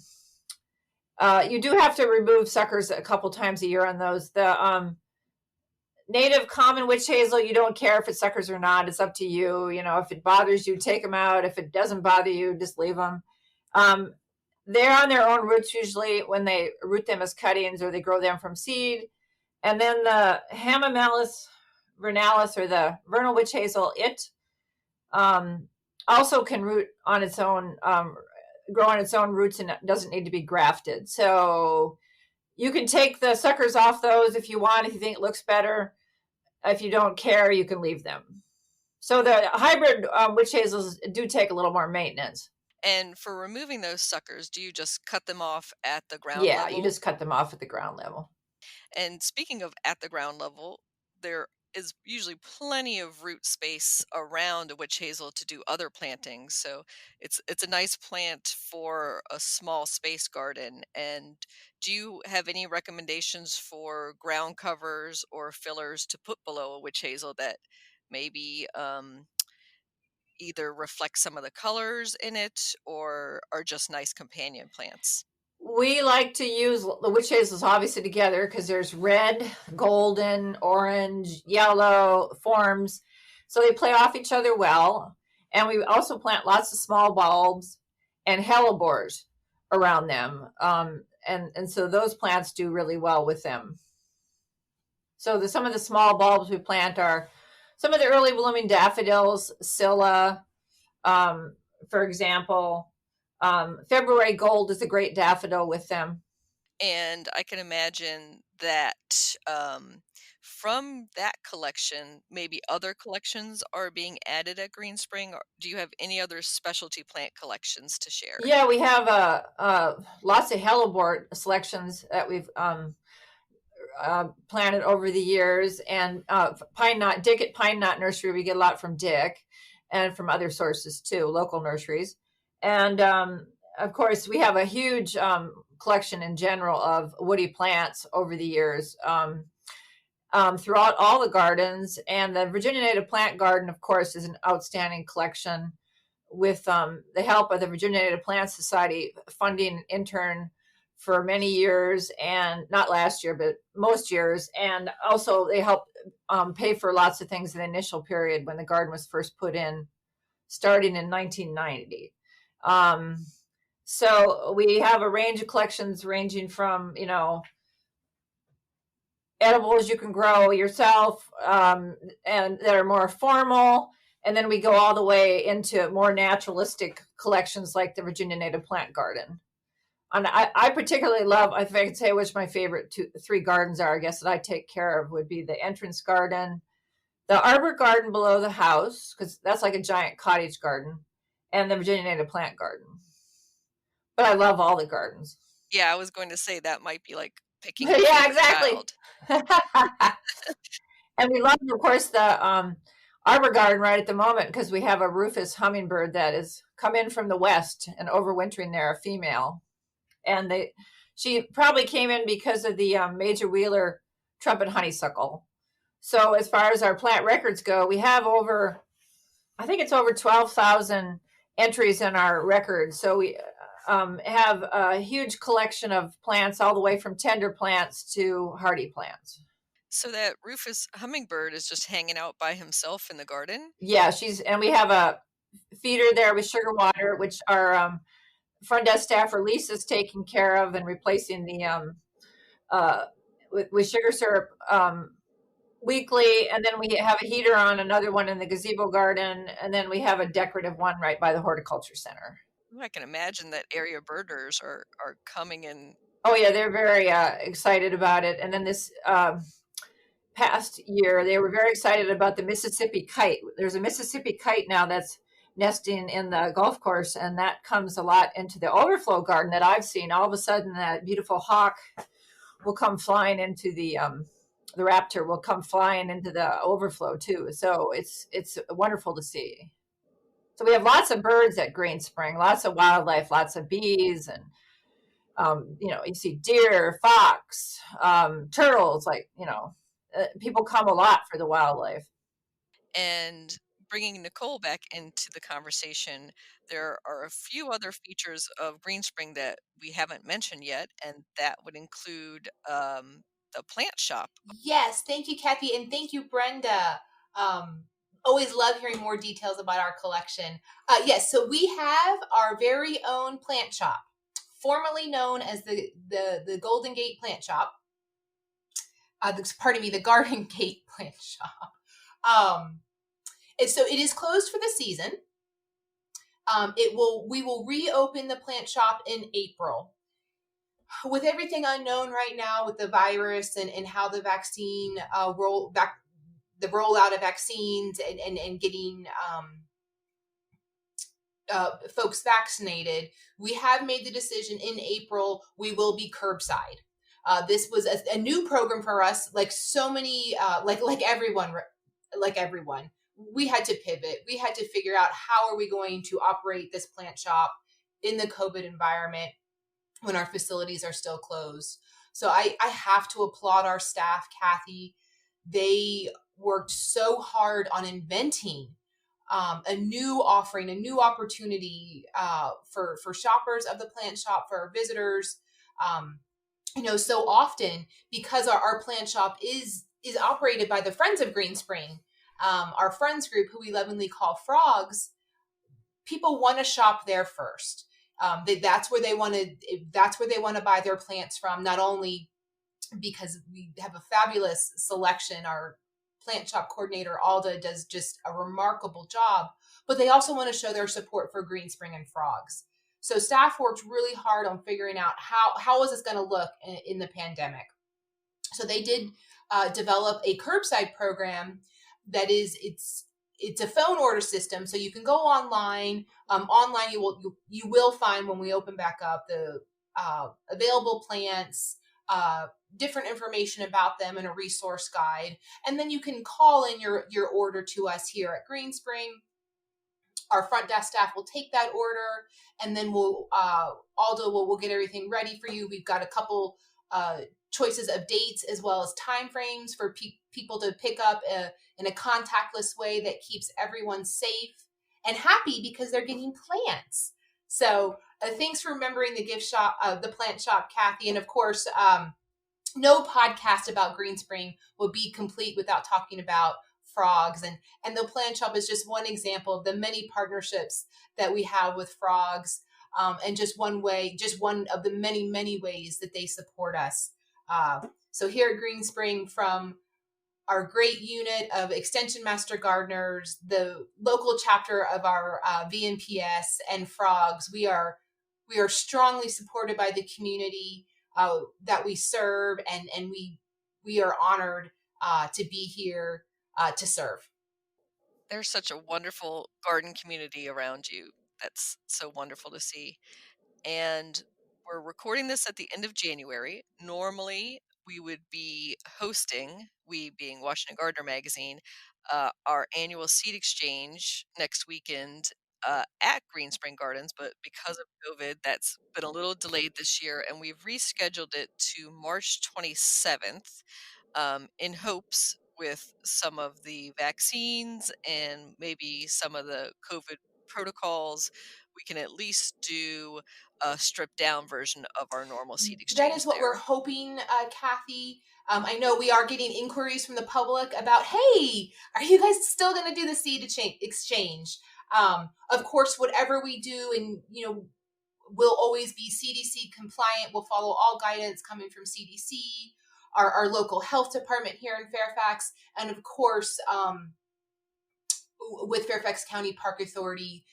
you do have to remove suckers a couple times a year on those. The native common witch hazel, you don't care if it suckers or not. It's up to you. If it bothers you, take them out. If it doesn't bother you, just leave them. They're on their own roots usually when they root them as cuttings or they grow them from seed. And then the Hamamelis vernalis or the vernal witch hazel, it also can root on its own, grow on its own roots, and it doesn't need to be grafted. So you can take the suckers off those if you want, if you think it looks better. If you don't care, you can leave them. So the hybrid witch hazels do take a little more maintenance. And for removing those suckers, do you just cut them off at the ground Yeah, you level? just cut them off at the ground level. And speaking of at the ground level, there is usually plenty of root space around a witch hazel to do other plantings. So it's a nice plant for a small space garden. And do you have any recommendations for ground covers or fillers to put below a witch hazel that maybe either reflect some of the colors in it or are just nice companion plants? We like to use the witch hazels obviously together because there's red, golden, orange, yellow forms. So they play off each other well. And we also plant lots of small bulbs and hellebores around them. And so those plants do really well with them. So some of the small bulbs we plant are some of the early blooming daffodils, Scilla, for example. February gold is a great daffodil with them. And I can imagine that from that collection, maybe other collections are being added at Green Spring. Or do you have any other specialty plant collections to share? Yeah, we have lots of hellebore selections that we've planted over the years, and pine knot, Dick at Pine Knot Nursery, we get a lot from Dick and from other sources too, local nurseries. And of course, we have a huge collection in general of woody plants over the years throughout all the gardens. And the Virginia Native Plant Garden, of course, is an outstanding collection with the help of the Virginia Native Plant Society funding intern for many years, and not last year, but most years. And also they help pay for lots of things in the initial period when the garden was first put in, starting in 1990. So we have a range of collections ranging from, edibles you can grow yourself and that are more formal. And then we go all the way into more naturalistic collections like the Virginia Native Plant Garden. And I particularly love, if I could say which my favorite three gardens are, I guess, that I take care of, would be the entrance garden, the arbor garden below the house, because that's like a giant cottage garden, and the Virginia Native Plant Garden. But I love all the gardens. Yeah, I was going to say that might be like picking yeah, exactly. child. And we love, of course, the arbor garden right at the moment, because we have a rufous hummingbird that has come in from the west and overwintering there, a female. And she probably came in because of the Major Wheeler trumpet honeysuckle. So as far as our plant records go, we have I think it's over 12,000 entries in our records. So we have a huge collection of plants, all the way from tender plants to hardy plants. So that Rufus hummingbird is just hanging out by himself in the garden? Yeah, and we have a feeder there with sugar water, which our front desk staffer Lisa's taking care of and replacing the with sugar syrup weekly. And then we have a heater on another one in the gazebo garden, and then we have a decorative one right by the horticulture center. I can imagine that area birders are coming in. Oh yeah, they're very excited about it. And then this past year, they were very excited about the Mississippi kite. There's a Mississippi kite now that's nesting in the golf course, and that comes a lot into the overflow garden that I've seen. All of a sudden, that beautiful hawk will come flying into the raptor will come flying into the overflow too. So it's wonderful to see. So we have lots of birds at Green Spring, lots of wildlife, lots of bees, and you see deer, fox, turtles. People come a lot for the wildlife. And bringing Nicole back into the conversation, there are a few other features of Green Spring that we haven't mentioned yet, and that would include the plant shop. Yes, thank you, Kathy, and thank you, Brenda. Always love hearing more details about our collection. Yes, so we have our very own plant shop, formerly known as the Golden Gate Plant Shop. The Garden Gate Plant Shop. And so it is closed for the season. We will reopen the plant shop in April. With everything unknown right now with the virus and how the vaccine the rollout of vaccines and getting folks vaccinated, we have made the decision in April we will be curbside. This was a new program for us, like so many, like everyone, we had to pivot. We had to figure out how are we going to operate this plant shop in the COVID environment when our facilities are still closed. So I have to applaud our staff, Kathy. They worked so hard on inventing a new offering, a new opportunity for shoppers of the plant shop, for our visitors. So often, because our plant shop is operated by the Friends of Green Spring, our friends group, who we lovingly call Frogs, people want to shop there first. That's where they want to buy their plants from. Not only because we have a fabulous selection, our plant shop coordinator Alda does just a remarkable job, but they also want to show their support for Green Spring and Frogs. So staff worked really hard on figuring out how is this going to look in the pandemic. So they did develop a curbside program that is it's a phone order system, so you can go online. Online, you will find, when we open back up, the available plants, different information about them, and a resource guide. And then you can call in your order to us here at Green Spring. Our front desk staff will take that order, and then we'll get everything ready for you. We've got a couple choices of dates as well as time frames for people to pick up in a contactless way that keeps everyone safe and happy because they're getting plants. So thanks for remembering the gift shop, the plant shop, Kathy. And of course, no podcast about Green Spring will be complete without talking about Frogs. And the plant shop is just one example of the many partnerships that we have with Frogs, and just one of the many, many ways that they support us. So here at Green Spring, from our great unit of Extension Master Gardeners, the local chapter of our VNPS, and Frogs, we are strongly supported by the community that we serve, and we are honored to be here to serve. There's such a wonderful garden community around you. That's so wonderful to see. And we're recording this at the end of January. Normally, we would be hosting, we being Washington Gardener Magazine, our annual seed exchange next weekend at Green Spring Gardens, but because of COVID, that's been a little delayed this year, and we've rescheduled it to March 27th, in hopes, with some of the vaccines and maybe some of the COVID protocols, we can at least do a stripped down version of our normal seed That exchange is what we're there. hoping, Kathy. I know we are getting inquiries from the public about, hey, are you guys still going to do the seed exchange? Of course, whatever we do, and will always be CDC compliant. We'll follow all guidance coming from CDC, our local health department here in Fairfax, and of course, with Fairfax County Park Authority,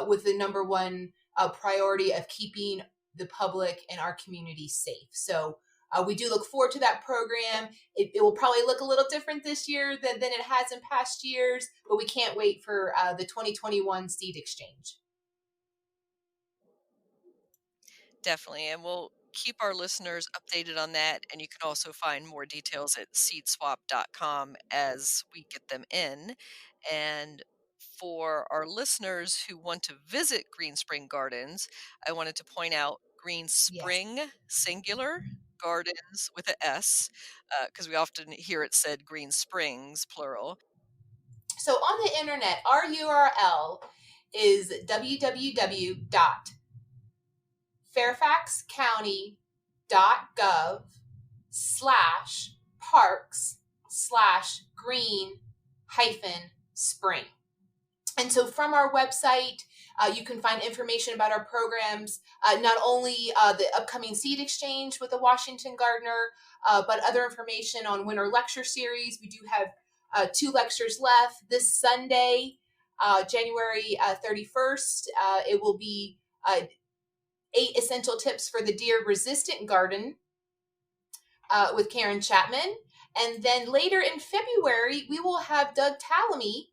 with the number one priority of keeping the public and our community safe. So we do look forward to that program. It will probably look a little different this year than it has in past years, but we can't wait for the 2021 seed exchange. Definitely. And we'll keep our listeners updated on that. And you can also find more details at seedswap.com as we get them in. And for our listeners who want to visit Green Spring Gardens, I wanted to point out Green Spring, Yes. singular, Gardens with an S, because we often hear it said Green Springs, plural. So on the internet, our URL is www.fairfaxcounty.gov/parks/green-spring. And so from our website, you can find information about our programs, not only the upcoming seed exchange with the Washington Gardener, but other information on winter lecture series. We do have 2 lectures left this Sunday, January 31st. It will be 8 essential tips for the deer-resistant garden with Karen Chapman. And then later in February, we will have Doug Tallamy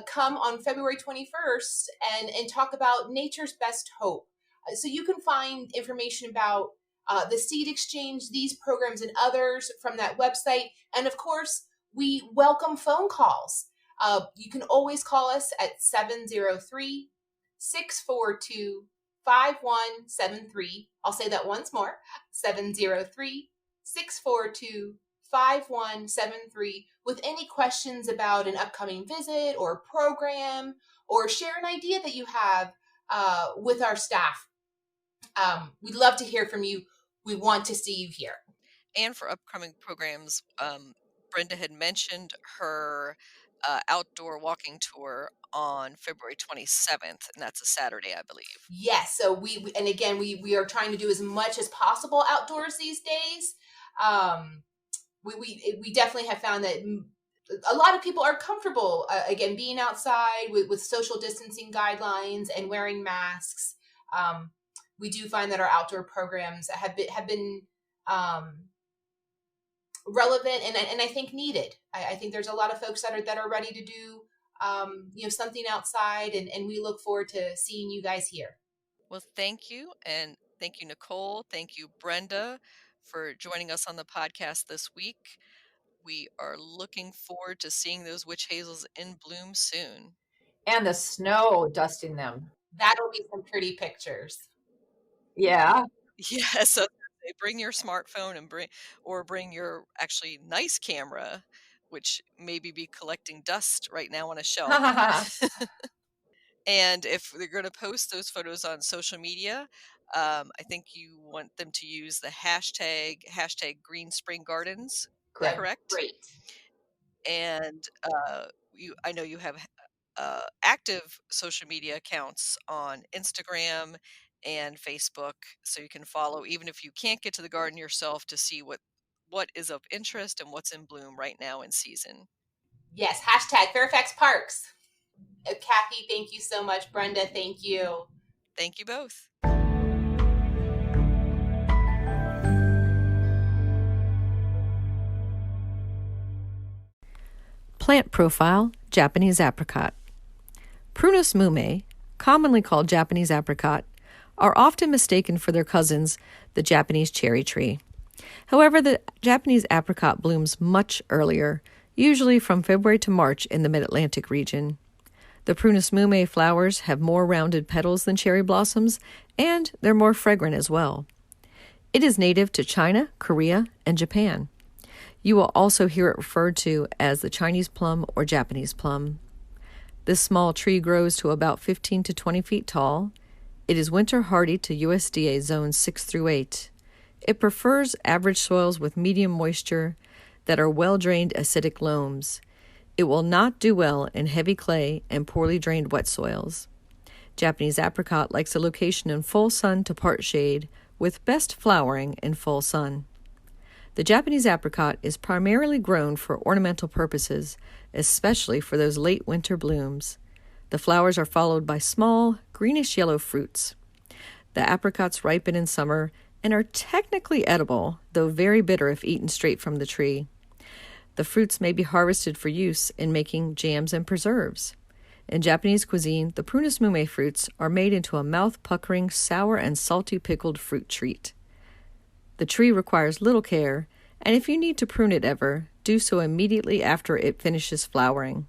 come on February 21st and talk about nature's best hope. So you can find information about the seed exchange, these programs, and others from that website. And of course, we welcome phone calls. You can always call us at 703-642-5173. I'll say that once more, 703-642-5173, with any questions about an upcoming visit or program, or share an idea that you have with our staff. We'd love to hear from you. we want to see you here. And for upcoming programs, Brenda had mentioned her outdoor walking tour on February 27th, and that's a Saturday, I believe. Yes. So and again, we are trying to do as much as possible outdoors these days. We definitely have found that a lot of people are comfortable, again, being outside with social distancing guidelines and wearing masks. We do find that our outdoor programs have been relevant and I think needed. I think there's a lot of folks that are ready to do something outside, and we look forward to seeing you guys here. Well, thank you, and thank you, Nicole. Thank you, Brenda, for joining us on the podcast this week. We are looking forward to seeing those witch hazels in bloom soon. And the snow dusting them. That'll be some pretty pictures. Yeah. Yeah, so bring your smartphone and bring your actually nice camera, which maybe be collecting dust right now on a shelf. And if they're going to post those photos on social media, I think you want them to use the hashtag Green Spring Gardens. Correct? Great. And I know you have active social media accounts on Instagram and Facebook, so you can follow even if you can't get to the garden yourself to see what is of interest and what's in bloom right now in season. Yes, hashtag Fairfax Parks. Kathy, thank you so much. Brenda, thank you. Thank you both. Plant profile, Japanese apricot. Prunus mume, commonly called Japanese apricot, are often mistaken for their cousins, the Japanese cherry tree. However, the Japanese apricot blooms much earlier, usually from February to March in the mid-Atlantic region. The Prunus mume flowers have more rounded petals than cherry blossoms, and they're more fragrant as well. It is native to China, Korea, and Japan. You will also hear it referred to as the Chinese plum or Japanese plum. This small tree grows to about 15 to 20 feet tall. It is winter hardy to USDA zones 6 through 8. It prefers average soils with medium moisture that are well-drained acidic loams. It will not do well in heavy clay and poorly drained wet soils. Japanese apricot likes a location in full sun to part shade, with best flowering in full sun. The Japanese apricot is primarily grown for ornamental purposes, especially for those late winter blooms. The flowers are followed by small, greenish-yellow fruits. The apricots ripen in summer and are technically edible, though very bitter if eaten straight from the tree. The fruits may be harvested for use in making jams and preserves. In Japanese cuisine, the Prunus mume fruits are made into a mouth-puckering, sour and salty pickled fruit treat. The tree requires little care, and if you need to prune it ever, do so immediately after it finishes flowering.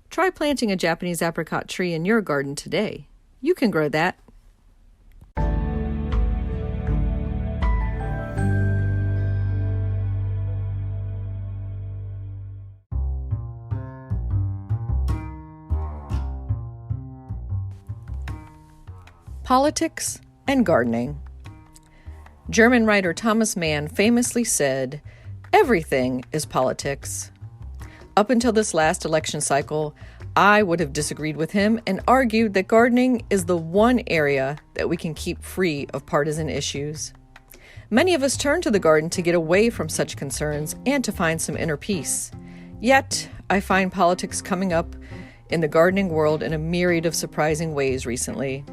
Try planting a Japanese apricot tree in your garden today. You can grow that. Politics and gardening. German writer Thomas Mann famously said, "Everything is politics." Up until this last election cycle, I would have disagreed with him and argued that gardening is the one area that we can keep free of partisan issues. Many of us turn to the garden to get away from such concerns and to find some inner peace. Yet, I find politics coming up in the gardening world in a myriad of surprising ways recently.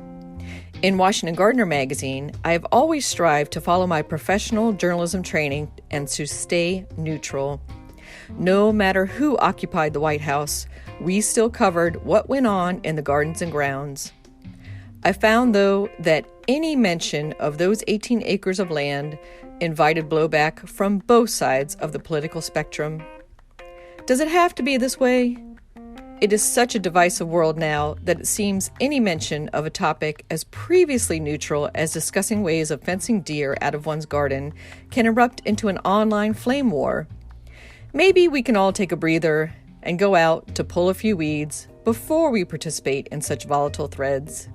In Washington Gardener magazine, I have always strived to follow my professional journalism training and to stay neutral. No matter who occupied the White House, we still covered what went on in the gardens and grounds. I found, though, that any mention of those 18 acres of land invited blowback from both sides of the political spectrum. Does it have to be this way? It is such a divisive world now that it seems any mention of a topic as previously neutral as discussing ways of fencing deer out of one's garden can erupt into an online flame war. Maybe we can all take a breather and go out to pull a few weeds before we participate in such volatile threads.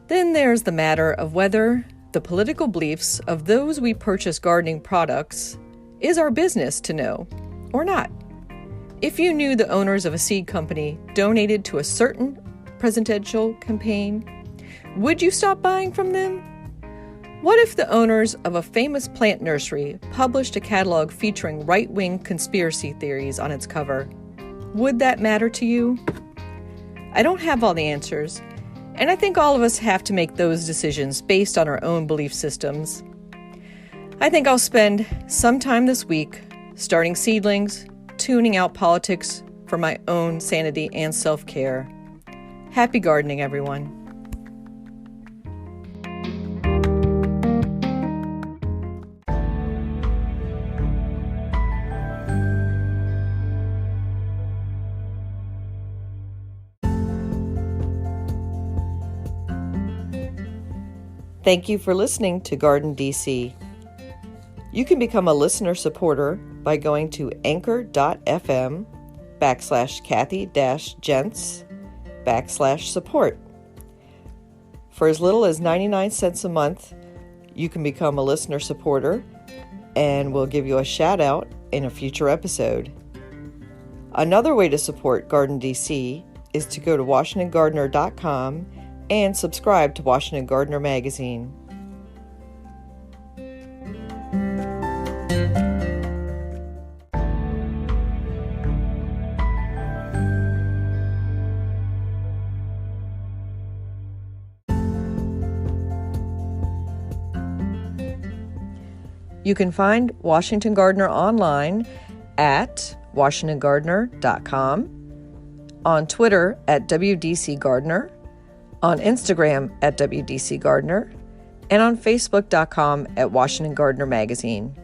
Then there's the matter of whether the political beliefs of those we purchase gardening products is our business to know, or not. If you knew the owners of a seed company donated to a certain presidential campaign, would you stop buying from them? What if the owners of a famous plant nursery published a catalog featuring right-wing conspiracy theories on its cover? Would that matter to you? I don't have all the answers, and I think all of us have to make those decisions based on our own belief systems. I think I'll spend some time this week starting seedlings, tuning out politics for my own sanity and self-care. Happy gardening, everyone. Thank you for listening to Garden DC. You can become a listener supporter by going to anchor.fm/Kathy-Gents/support. For as little as 99 cents a month, you can become a listener supporter and we'll give you a shout out in a future episode. Another way to support Garden DC is to go to WashingtonGardener.com and subscribe to Washington Gardener magazine. You can find Washington Gardener online at WashingtonGardener.com, on Twitter at WDC Gardener, on Instagram at WDC Gardener, and on Facebook.com at Washington Gardener Magazine.